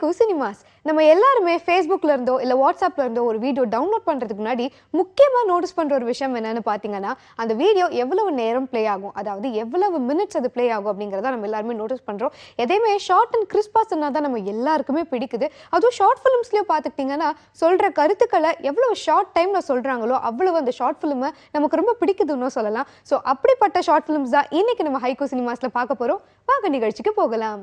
Haiku cinemas. நம்ம எல்லாருமே ஃபேஸ்புக்கில் இருந்தோ இல்லை வாட்ஸ்அப்பில் இருந்தோ ஒரு வீடியோ டவுன்லோட் பண்ணுறதுக்கு முன்னாடி முக்கியமாக நோட்டீஸ் பண்ணுற ஒரு விஷயம் என்னென்னு பார்த்தீங்கன்னா, அந்த வீடியோ எவ்வளவு நேரம் ப்ளே ஆகும், அதாவது எவ்வளவு மினிட்ஸ் அது ப்ளே ஆகும் அப்படிங்கிறத நம்ம எல்லாருமே நோட்டீஸ் பண்ணுறோம். எதையுமே ஷார்ட் அண்ட் கிறிஸ்பாக சொன்னால் தான் நம்ம எல்லாருக்குமே பிடிக்குது. அதுவும் ஷார்ட் ஃபிலிம்ஸ்லேயும் பார்த்துக்கிட்டிங்கன்னா சொல்கிற கருத்துக்களை எவ்வளோ ஷார்ட் டைமில் சொல்கிறாங்களோ அவ்வளவு அந்த ஷார்ட் ஃபிலிமை நமக்கு ரொம்ப பிடிக்குதுன்னு சொல்லலாம். ஸோ அப்படிப்பட்ட ஷார்ட் ஃபிலிம்ஸ் தான் இன்றைக்கி நம்ம ஹைக்கூ சினிமாஸில் பார்க்க போகிறோம். வாங்க நிகழ்ச்சிக்கு போகலாம்.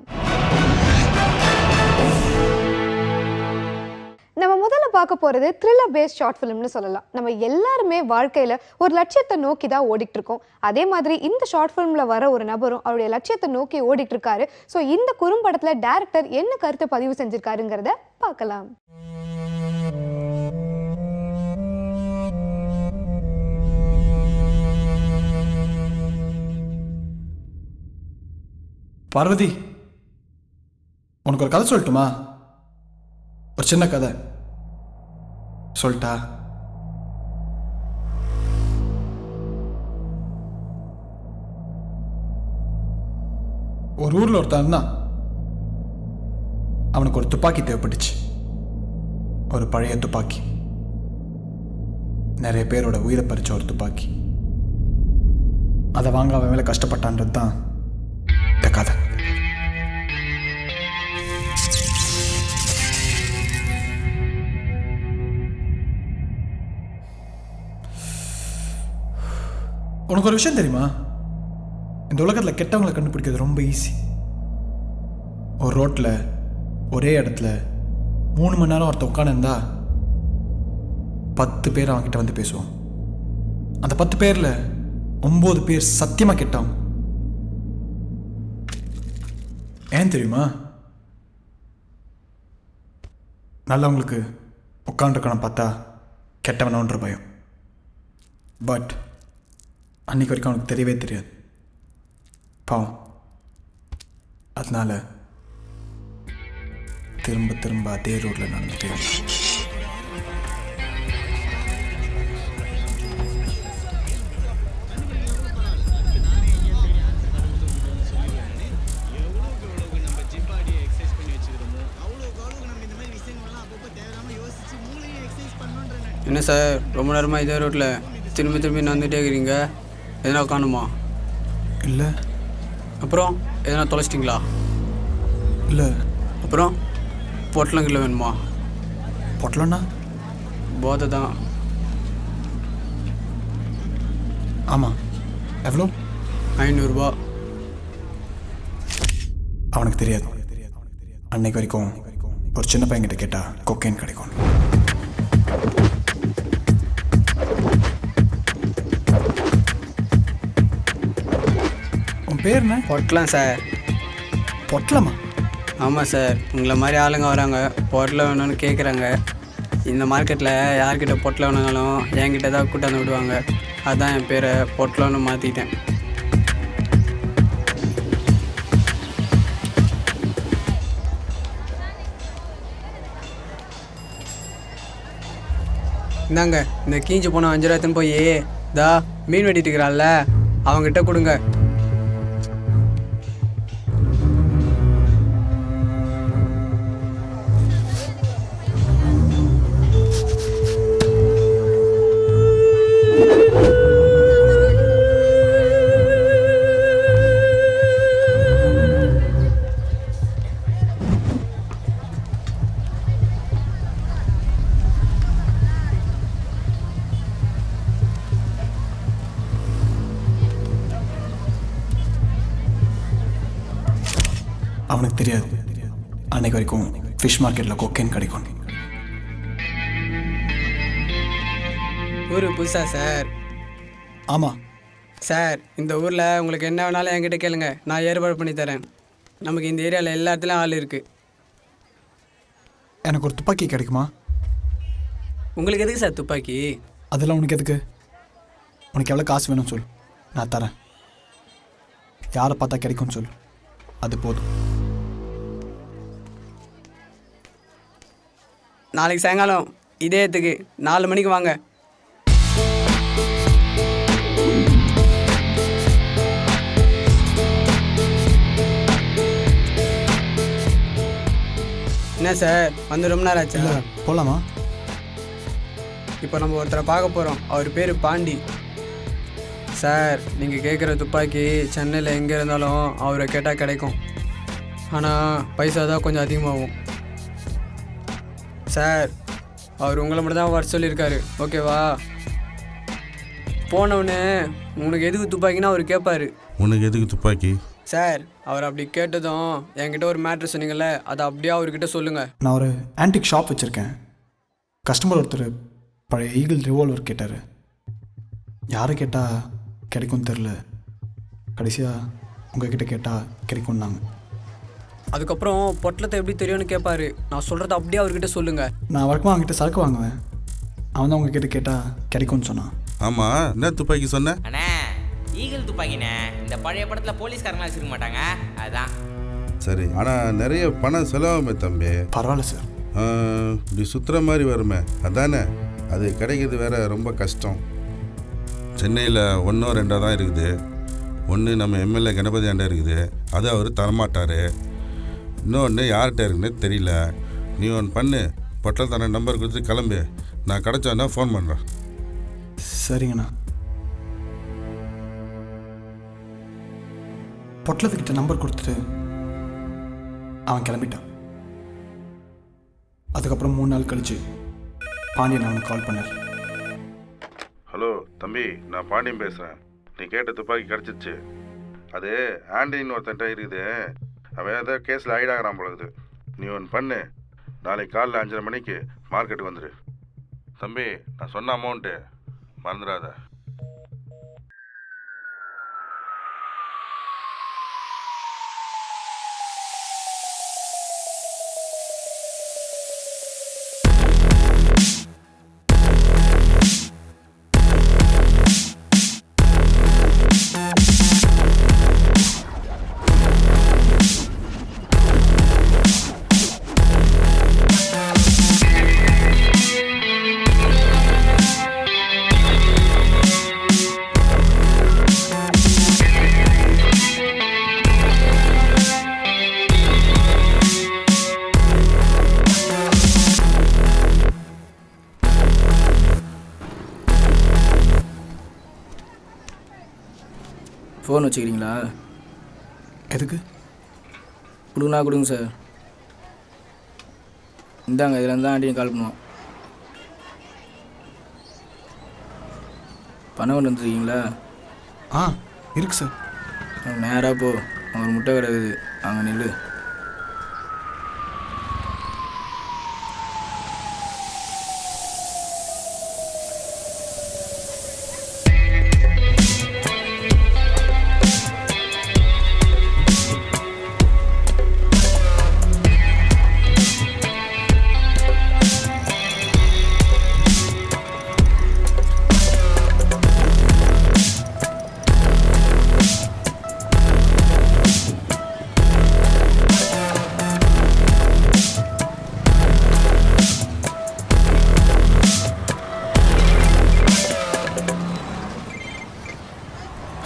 நம்ம முதல்ல பார்க்க போகிறது த்ரில்லர் பேஸ்ட் ஷார்ட் ஃபிலிம்னு சொல்லலாம். நம்ம எல்லாருமே வாழ்க்கையில் ஒரு லட்சியத்தை நோக்கி தான் ஓடிட்டு இருக்கோம். அதே மாதிரி இந்த ஷார்ட் ஃபிலிமில் வர ஒரு நபரும் அவருடைய லட்சியத்தை நோக்கி ஓடிட்டு இருக்காரு. ஸோ இந்த குறும்படத்தில் டைரக்டர் என்ன கருத்தை பதிவு செஞ்சிருக்காருங்கிறத பார்க்கலாம். பார்வதி, உனக்கு ஒரு கதை சொல்லட்டுமா? ஒரு சின்ன கதை சொல்லிட்டா? ஒரு ஊரில் ஒருத்தன் இருந்தான். அவனுக்கு ஒரு துப்பாக்கி தேவைப்பட்டுச்சு. ஒரு பழைய துப்பாக்கி, நிறைய பேரோட உயிரை பறிச்ச ஒரு துப்பாக்கி. அதை வாங்க அவன் மேலே கஷ்டப்பட்டான்றது தான் இந்த கதை. உனக்கு ஒரு விஷயம் தெரியுமா? இந்த உலகத்தில் கெட்டவங்களை கண்டுபிடிக்கிறது ரொம்ப ஈஸி. ஒரு ரோட்டில் ஒரே இடத்துல 3 மணி நேரம் ஒருத்தர் உட்காந்துருந்தா 10 பேர் அவன்கிட்ட வந்து பேசுவான். அந்த 10 பேரில் 9 பேர் சத்தியமாக கெட்டவன். ஏன் தெரியுமா? நல்லவங்களுக்கு உட்காந்துருக்கணும் பார்த்தா கெட்டவனோன்ற பயம். பட் அன்றைக்கு வரைக்கும் அவனுக்கு தெரியவே தெரியாது பாவம். அதனால திரும்ப திரும்ப அதே ரோட்டில் நடந்துட்டே. என்ன சார், ரொம்ப நேரமாக இதே ரோட்டில் திரும்பி திரும்பி நடந்துகிட்டே இருக்கிறீங்க? எதனா காணுமா? இல்லை. அப்புறம் எதனா தொலைச்சிட்டிங்களா? இல்லை. அப்புறம் பொட்டலங்கில் வேணுமா? பொட்டலண்ணா? போதை தான். ஆமாம். எவ்வளோ? 500 ரூபா. அவனுக்கு தெரியாது அன்னைக்கு வரைக்கும் ஒரு சின்ன பையன்கிட்ட கேட்டால் கொக்கைன் கிடைக்கும். உன் பேர் என்ன? பொட்டலம் சார். பொட்டலமா? ஆமாம் சார், உங்களை மாதிரி ஆளுங்க வராங்க, பொட்டலம் வேணும்னு கேட்குறாங்க. இந்த மார்க்கெட்டில் யார்கிட்ட பொட்டலம் வேணுனாலும் என்கிட்ட தான் கூட்டாந்து விடுவாங்க. அதுதான் என் பேரை பொட்டலம்னு மாற்றிட்டேன். இந்தாங்க, இந்த கீஞ்சு போன 5 ரூபாய்த்துன்னு போய் தா மீன் வெட்டிட்டு இருக்கிறாள்ல அவங்ககிட்ட கொடுங்க. அவனுக்கு தெரியாது அன்னைக்கு வரைக்கும் ஃபிஷ் மார்க்கெட்டில் கொக்கைன் கிடைக்கும். ஊர் புதுசா சார்? ஆமாம் சார், இந்த ஊரில் உங்களுக்கு என்ன வேணாலும் என்கிட்ட கேளுங்க, நான் ஏற்பாடு பண்ணி தரேன். நமக்கு இந்த ஏரியாவில் எல்லா இடத்துலையும் ஆள் இருக்குது. எனக்கு ஒரு துப்பாக்கி கிடைக்குமா? உங்களுக்கு எதுக்கு சார் துப்பாக்கி? அதெல்லாம் உனக்கு எதுக்கு? உனக்கு எவ்வளோ காசு வேணும்னு சொல், நான் தரேன். யாரை பார்த்தா கிடைக்கும்னு சொல், அது போதும். நாளைக்கு சாயங்காலம் இதயத்துக்கு 4 மணிக்கு வாங்க. என்ன சார் வந்து ரொம்ப நேரம் ஆச்சா? இல்லை போகலாமா? இப்போ நம்ம ஒருத்தரை பார்க்க போகிறோம். அவர் பேர் பாண்டி. சார் நீங்கள் கேட்குற துப்பாக்கி சென்னையில் எங்கே இருந்தாலும் அவரை கேட்டால் கிடைக்கும். ஆனால் பைசா தான் கொஞ்சம் அதிகமாகும். சார் அவர் உங்களை மட்டும் தான் வர சொல்லியிருக்காரு, ஓகேவா? போனவுடனே உனக்கு எதுக்கு துப்பாக்கின்னா அவர் கேட்பார். உனக்கு எதுக்கு துப்பாக்கி? சார் அவர் அப்படி கேட்டதும் என்கிட்ட ஒரு மேட்ரு சொன்னீங்கல்ல, அதை அப்படியே அவர்கிட்ட சொல்லுங்கள். நான் ஒரு ஆன்டிக் ஷாப் வச்சுருக்கேன். கஸ்டமர் ஒருத்தர் பழைய ஈகிள் ரிவால்வர் கேட்டார். யாரை கேட்டால் கிடைக்கும்னு தெரில. கடைசியாக உங்ககிட்ட கேட்டால் கிடைக்கும்னாங்க. அதுக்கப்புறம் பொட்டலத்தை எப்படி தெரியும்னு கேட்பாரு. நான் சொல்கிறத அப்படியே அவர்கிட்ட சொல்லுங்கள். நான் வழக்கமாக அவங்ககிட்ட சரக்கு வாங்குவேன். அவன் தான் உங்ககிட்ட கேட்டால் கிடைக்கும்னு சொன்னான். ஆமாம், என்ன துப்பாக்கி சொன்ன? அண்ணே ஈகிள் துப்பாக்கிண்ணே. இந்த பழைய படத்தில் போலீஸ்காரங்களாம் வச்சுருக்க மாட்டாங்க, அதுதான். சரி, ஆனால் நிறைய பணம் செலவாகுமே தம்பி. பரவாயில்ல சார். இப்படி சுற்றுற மாதிரி வருமே, அதானே? அது கிடைக்கிறது வேற ரொம்ப கஷ்டம். சென்னையில் 1 2 தான் இருக்குது. ஒன்று நம்ம எம்எல்ஏ கணபதி ஆண்டா இருக்குது, அது அவர் தரமாட்டார். இன்னொன்று யார்கிட்ட இருக்குன்னு தெரியல. நீ ஒன்று பண்ணு, பொட்டல் நம்பர் கொடுத்து கிளம்பு. நான் கிடச்சோன்னா ஃபோன் பண்ணுறேன். சரிங்கண்ணா. பொட்டலத்துக்கிட்ட நம்பர் கொடுத்துட்டு அவன் கிளம்பிட்டான். அதுக்கப்புறம் 3 நாள் கழிச்சு பாண்டியன் அவனுக்கு கால் பண்ணார். ஹலோ தம்பி, நான் பாண்டியன் பேசுகிறேன். நீ கேட்ட துப்பாக்கி கிடச்சிச்சு. அது ஆண்டின்னு ஒருத்தன்ட்ட இருக்குது. அவன் ஏதோ கேஸில் ஐடாகிறான் போலகுது. நீ ஒன்று பண்ணு, நாளைக்கு காலைல 5:30 மணிக்கு மார்க்கெட்டுக்கு வந்துடு. தம்பி, நான் சொன்ன அமௌண்ட்டு மறந்துடாத. ஃபோன் வச்சுக்கிறீங்களா? எதுக்கு? கொடுங்கண்ணா கொடுங்க சார். இந்தாங்க, இதில் இருந்தால் ஆண்டியும் கால் பண்ணுவோம். பணம் கொண்டு வந்துருக்கீங்களா? ஆ இருக்கு சார். நேராக போ, ஒரு முட்டை கிடக்குது, அங்கே நில்லு.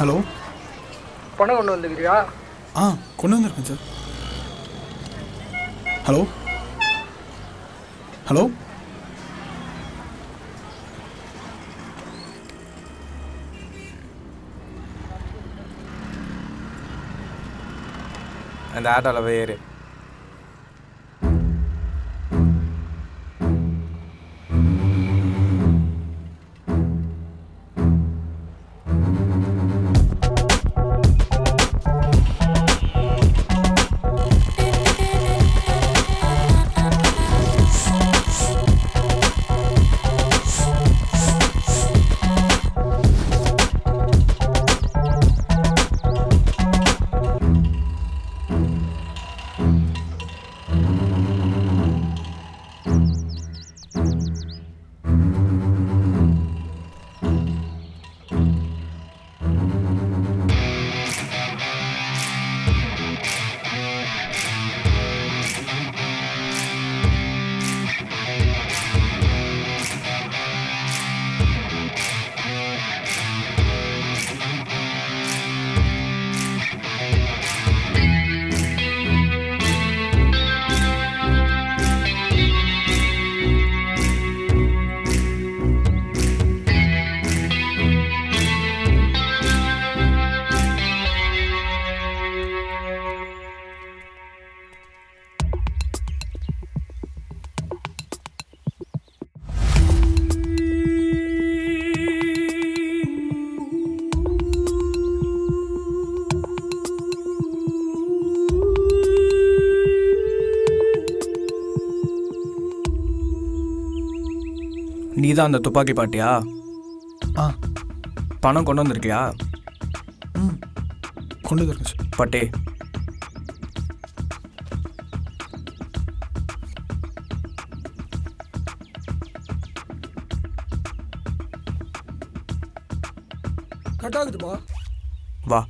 ஹலோ, பணம் கொண்டு வந்துக்கிறியா? ஆ கொண்டு வந்திருக்கேன் சார். ஹலோ ஹலோ அந்த ஆட்டோவில் போய் ஏறு. நீ தான் அந்த துப்பாக்கி பாட்டியா? ஆ பணம் கொண்டு வந்திருக்கியா? ம் கொண்டு வந்துருங்க சார். பட்டே, கட் ஆகுதுப்பா. வா.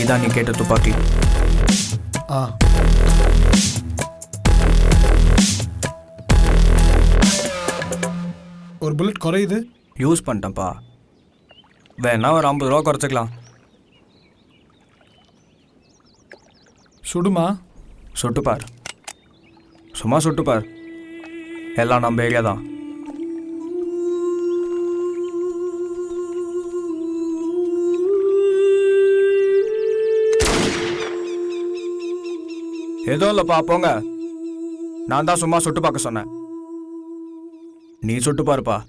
இதான் நீ கேட்ட துப்பாக்கி. ஆ ஒரு புல்லட் குறையுது. யூஸ் பண்ணிட்டேன்ப்பா. வேணா ஒரு 50 ரூபா குறைச்சிக்கலாம். சுடுமா? சுட்டுப்பார், சும்மா சுட்டுப்பார். எல்லாம் நம்ம ஏரியா தான். எதுவும் இல்லைப்பா, போங்க. நான் தான் சும்மா சுட்டு பார்க்க சொன்னேன். நீ சுட்டு பாருப்பா.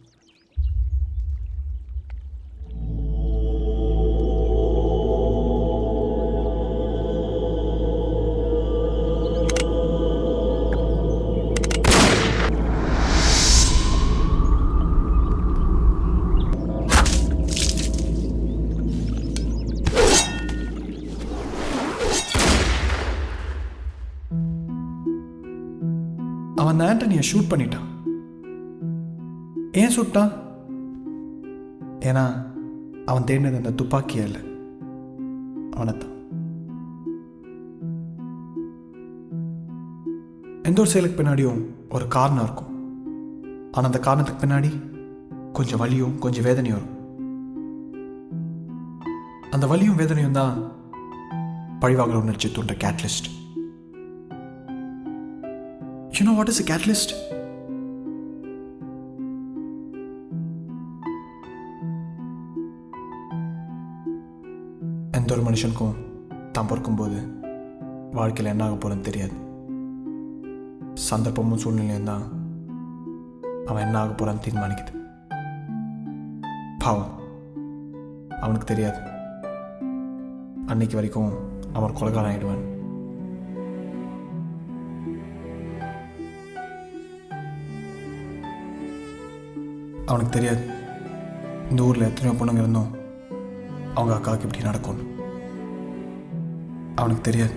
அவன் அந்த ஆண்டனியை ஷூட் பண்ணிட்டான். ஏன் சுட்டான்? ஏன்னா அவன் தேடினது அந்த துப்பாக்கியா இல்லை, அவனைத்தான். எந்த ஒரு செயலுக்கு பின்னாடியும் ஒரு காரணம் இருக்கும். ஆனால் அந்த காரணத்துக்கு பின்னாடி கொஞ்சம் வலியும் கொஞ்சம் வேதனையும் வரும். அந்த வலியும் வேதனையும் தான் பழிவாங்கல் உணர்ச்சி தூண்டுற catalyst. You know what is a catalyst? எந்த ஒரு மனுஷனுக்கும் தான் பிறக்கும்போது வாழ்க்கையில் என்ன ஆக போகிறன்னு தெரியாது. சந்தர்ப்பமும் சூழ்நிலையும் தான் அவன் என்ன ஆக போகிறான்னு தீர்மானிக்குது. பாவம், அவனுக்கு தெரியாது அன்னைக்கு வரைக்கும் அவன் கொலைகாரன் ஆயிடுவான். அவனுக்கு தெரியாது இந்த ஊரில் எத்தனையோ பொண்ணுங்க இருந்தோம் அவங்க அக்காவுக்கு இப்படி நடக்கும்னு. அவனுக்கு தெரியாது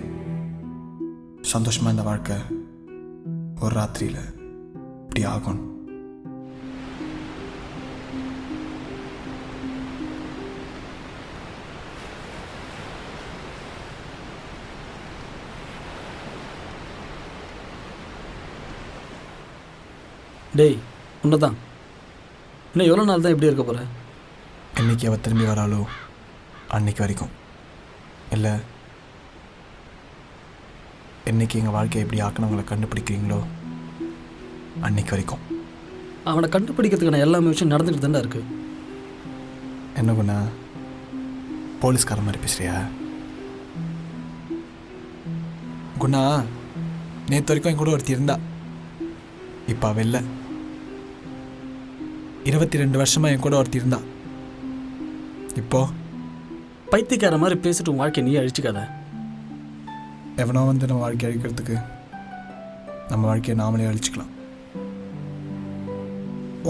சந்தோஷமாக இந்த வாழ்க்கை ஒரு ராத்திரியில் இப்படி ஆகும். டேய், உன்னை தான் இன்னும் எவ்வளோ நாள் தான் இப்படி இருக்க போகிற? என்னைக்கு அவள் திரும்பி வராளோ அன்னைக்கு வரைக்கும். இல்லை, என்னைக்கு எங்கள் வாழ்க்கையை எப்படி ஆக்கினவங்களை கண்டுபிடிக்கிறீங்களோ அன்னைக்கு வரைக்கும். அவனை கண்டுபிடிக்கிறதுக்கான எல்லாமே விஷயம் நடந்துக்கிட்டு தானே இருக்கு. என்ன குணா, போலீஸ்கார மாதிரி பேசுறியா? குணா, நேற்று வரைக்கும் என் கூட ஒருத்தி இருந்தா, இப்போ அவ இல்லை. 22 வருஷமாக என் கூட ஒருத்தி இருந்தா, இப்போ பைத்தியக்கார மாதிரி பேசிட்டு உன் வாழ்க்கையை நீ அழிச்சிக்காத. எவனோ வந்து நம்ம வாழ்க்கையை அழிக்கிறதுக்கு நம்ம வாழ்க்கையை நாமளே அழிச்சிக்கலாம்.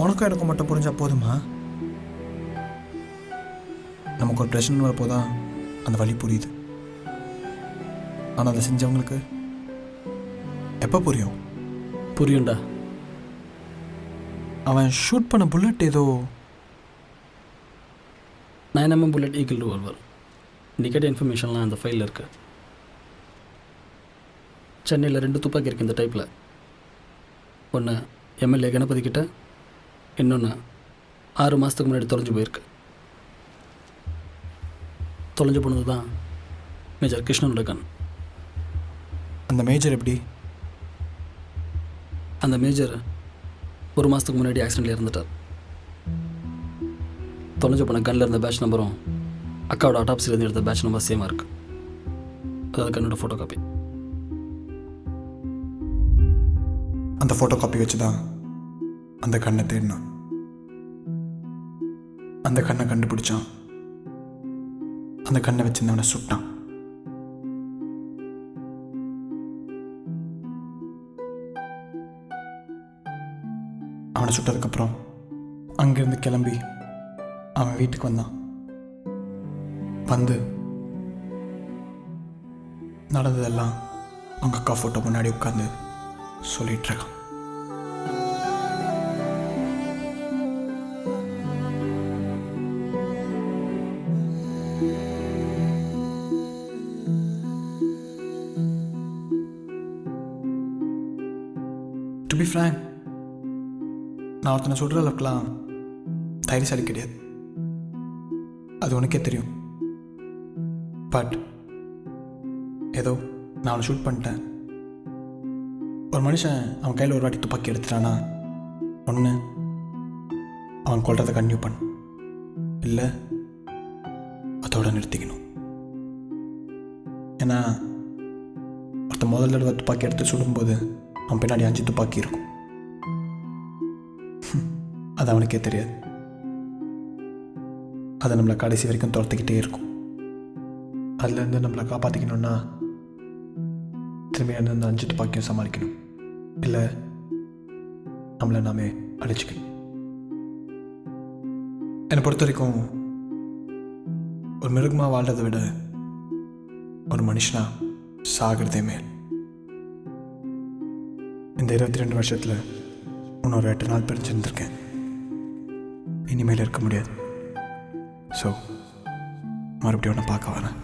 உனக்கும் எனக்கும் மட்டும் புரிஞ்சா போதுமா? நமக்கு ஒரு பிரச்சனை வரப்போதான் அந்த வலி புரியுது. ஆனால் அதை செஞ்சவங்களுக்கு எப்போ புரியும்? புரியும்டா. அவன் ஷூட் பண்ண புல்லட் ஏதோ 9mm புல்லட் ஈகிள் ரிவால்வர். நீ கேட்ட இன்ஃபர்மேஷன்லாம் அந்த ஃபைலில் இருக்கு. சென்னையில் 2 துப்பாக்கி இருக்குது இந்த டைப்பில். ஒன்று எம்எல்ஏ கணபதி கிட்ட, இன்னொன்று 6 மாதத்துக்கு முன்னாடி தொலைஞ்சு போயிருக்கு. தொலைஞ்சு போனது தான் மேஜர் கிருஷ்ணனோட கன். அந்த மேஜர் எப்படி? அந்த மேஜர் 1 மாதத்துக்கு முன்னாடி ஆக்சிடெண்ட்டில் இறந்துட்டார். தொலைஞ்சு போன கன்னில் இருந்த பேட்ச் நம்பரும் அக்காவோட அட்டாப்சிலேருந்து எடுத்த பேட்ச் நம்பர் சேமாக இருக்குது. அதாவது கண்ணோட ஃபோட்டோ காப்பி. அந்த ஃபோட்டோ காப்பி வச்சு தான் அந்த கண்ணை தேடினான். அந்த கண்ணை கண்டுபிடிச்சான். அந்த கண்ணை வச்சிருந்தவனை சுட்டான். அவனை சுட்டதுக்கப்புறம் அங்கேருந்து கிளம்பி அவன் வீட்டுக்கு வந்தான். வந்து நடந்ததெல்லாம் அவங்க அக்கா ஃபோட்டோ முன்னாடி உட்காந்து சொல்லிட்டு இருக்கான். டு பி ஃப்ராங்க், நான் ஒருத்தனை சொல்கிற அளவுக்குலாம் தைரியசாலி கிடையாது, அது உனக்கே தெரியும். பட் ஏதோ நான் அவனை ஷூட் பண்ணிட்டேன். ஒரு மனுஷன் அவன் கையில் ஒரு வாட்டி துப்பாக்கி எடுத்துட்டானா, ஒன்று அவன் கொல்றதை கன்டினியூ பண்ண, இல்லை அதோட நிறுத்திக்கணும். ஏன்னா ஒருத்தன் முதல் தடவை துப்பாக்கி எடுத்து சுடும்போது அவன் பின்னாடி 5 துப்பாக்கி இருக்கும். அது அவனுக்கே தெரியாது. அதை நம்மளை கடைசி வரைக்கும் துரத்துக்கிட்டே இருக்கும். அதுலேருந்து நம்மளை காப்பாற்றிக்கணுன்னா திரும்பி அந்த 5 துப்பாக்கியும் சமாளிக்கணும், இல்லை நம்மளை நாமே அழிச்சிக்கணும். என்னை பொறுத்த வரைக்கும் ஒரு மிருகமாக வாழ்றதை விட ஒரு மனுஷனாக சாகிறதே மேல். இந்த 22 வருஷத்தில் இன்னொரு 8 நாள் பிரிஞ்சிருந்திருக்கேன். இனிமேல் இருக்க முடியாது. ஸோ மறுபடியும் ஒன்று பார்க்க வரேன்.